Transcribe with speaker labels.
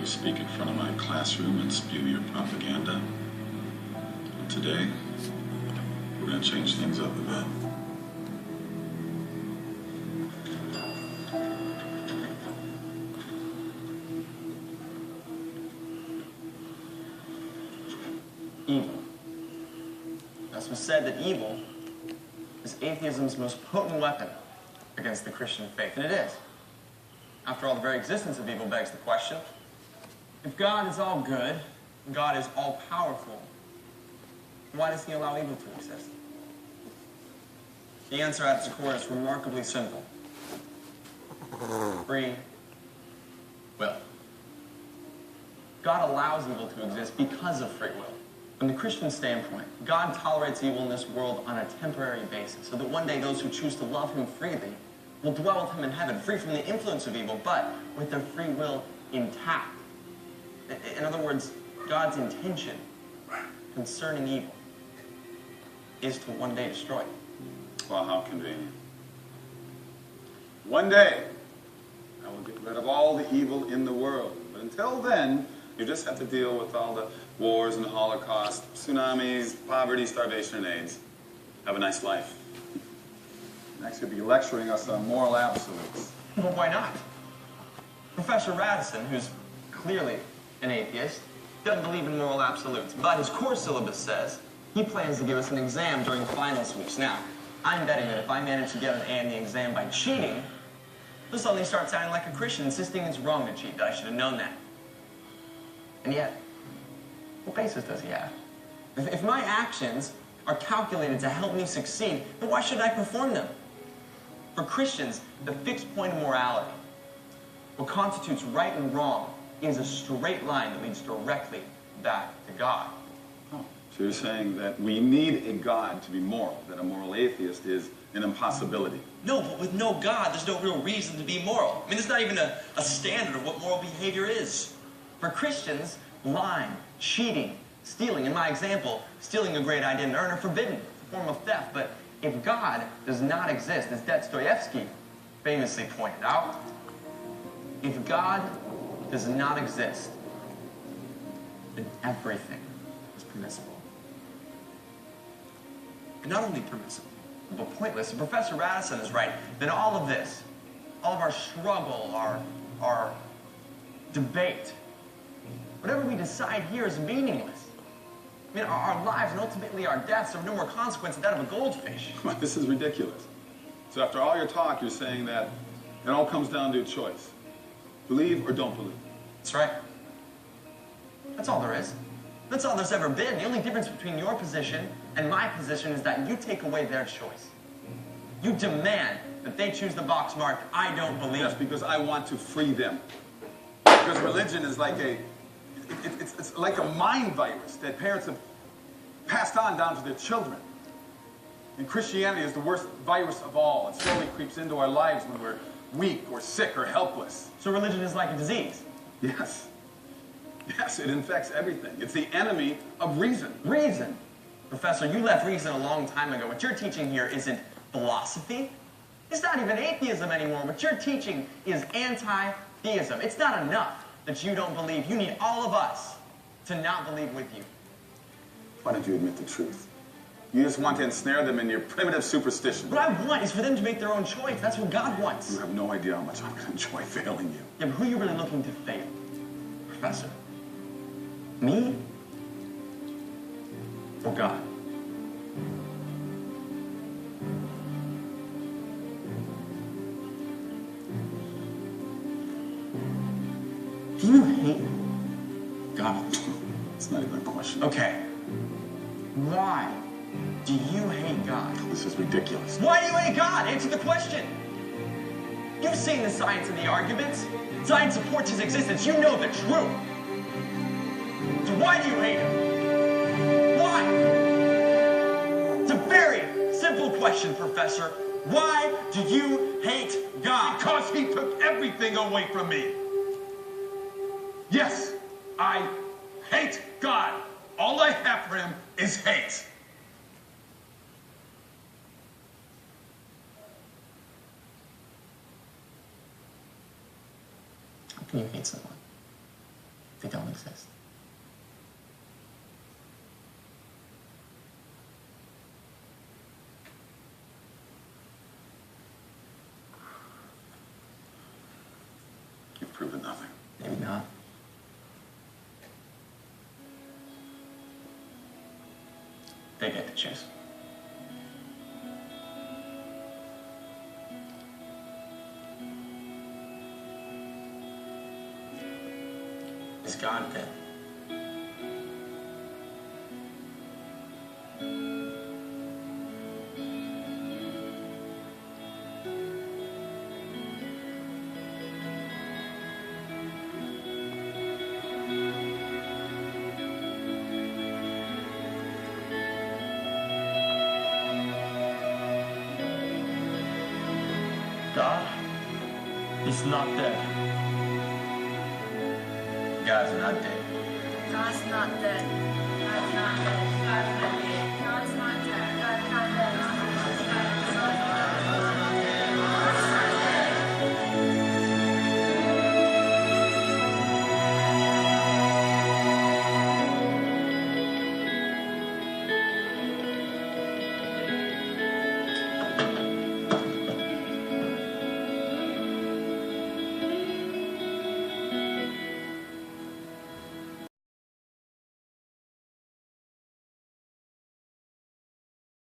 Speaker 1: speak in front of my classroom and spew your propaganda. And today, we're going to change things up a bit.
Speaker 2: Evil. It's been said that evil is atheism's most potent weapon against the Christian faith, and it is. After all, the very existence of evil begs the question, if God is all good, and God is all powerful, why does he allow evil to exist? The answer at its core is remarkably simple. Free will. God allows evil to exist because of free will. From the Christian standpoint, God tolerates evil in this world on a temporary basis, so that one day those who choose to love him freely will dwell with him in heaven, free from the influence of evil, but with their free will intact. In other words, God's intention concerning evil is to one day destroy it.
Speaker 3: Well, how convenient. One day, I will get rid of all the evil in the world. But until then, you just have to deal with all the wars and the Holocaust, tsunamis, poverty, starvation, and AIDS. Have a nice life. Next, you'll be lecturing us on moral absolutes.
Speaker 2: Well, why not? Professor Radisson, who's clearly an atheist, doesn't believe in moral absolutes, but his course syllabus says he plans to give us an exam during finals weeks. Now, I'm betting that if I manage to get an A in the exam by cheating, he'll suddenly start sounding like a Christian, insisting it's wrong to cheat, that I should have known that. And yet, what basis does he have? If my actions are calculated to help me succeed, then why should I perform them? For Christians, the fixed point of morality, what constitutes right and wrong, is a straight line that leads directly back to God.
Speaker 3: Oh, so you're saying that we need a God to be moral, that a moral atheist is an impossibility.
Speaker 2: No, but with no God, there's no real reason to be moral. I mean, there's not even a standard of what moral behavior is. For Christians, lying, cheating, stealing, in my example, stealing a great I didn't earn are forbidden, a form of theft. But if God does not exist, as Dostoevsky famously pointed out, if God does not exist, then everything is permissible. And not only permissible, but pointless. And Professor Radisson is right. Then all of this, all of our struggle, our debate, whatever we decide here is meaningless. I mean, our lives and ultimately our deaths are no more consequence than that of a goldfish.
Speaker 3: This is ridiculous. So after all your talk, you're saying that it all comes down to a choice. Believe or don't believe.
Speaker 2: That's right. That's all there is. That's all there's ever been. The only difference between your position and my position is that you take away their choice. You demand that they choose the box marked, I don't believe.
Speaker 3: Yes, because I want to free them. Because religion is like it's like a mind virus that parents have passed on down to their children. And Christianity is the worst virus of all. It slowly creeps into our lives when we're weak or sick or helpless.
Speaker 2: So religion is like a disease?
Speaker 3: Yes. Yes, it infects everything. It's the enemy of reason.
Speaker 2: Reason? Professor, you left reason a long time ago. What you're teaching here isn't philosophy. It's not even atheism anymore. What you're teaching is anti-theism. It's not enough that you don't believe. You need all of us to not believe with you.
Speaker 3: Why don't you admit the truth? You just want to ensnare them in your primitive superstition.
Speaker 2: What I want is for them to make their own choice. That's what God wants.
Speaker 3: You have no idea how much I'm going to enjoy failing you.
Speaker 2: Yeah, but who are you really looking to fail? Professor? Me? Or God? Do you hate God?
Speaker 3: It's not even a question.
Speaker 2: Okay. Why do you hate God?
Speaker 3: This is ridiculous.
Speaker 2: Why do you hate God? Answer the question. You've seen the science and the arguments. Science supports his existence. You know the truth. So why do you hate him? Why? It's a very simple question, Professor. Why do you hate God?
Speaker 3: Because he took everything away from me. Yes, I hate God. All I have for him is hate.
Speaker 2: How can you hate someone? They don't exist.
Speaker 1: You've proven nothing.
Speaker 2: Maybe not. They get to choose. Is God dead? God is not dead. God's not dead.
Speaker 4: God's not dead. God's not dead. God's not dead. God's not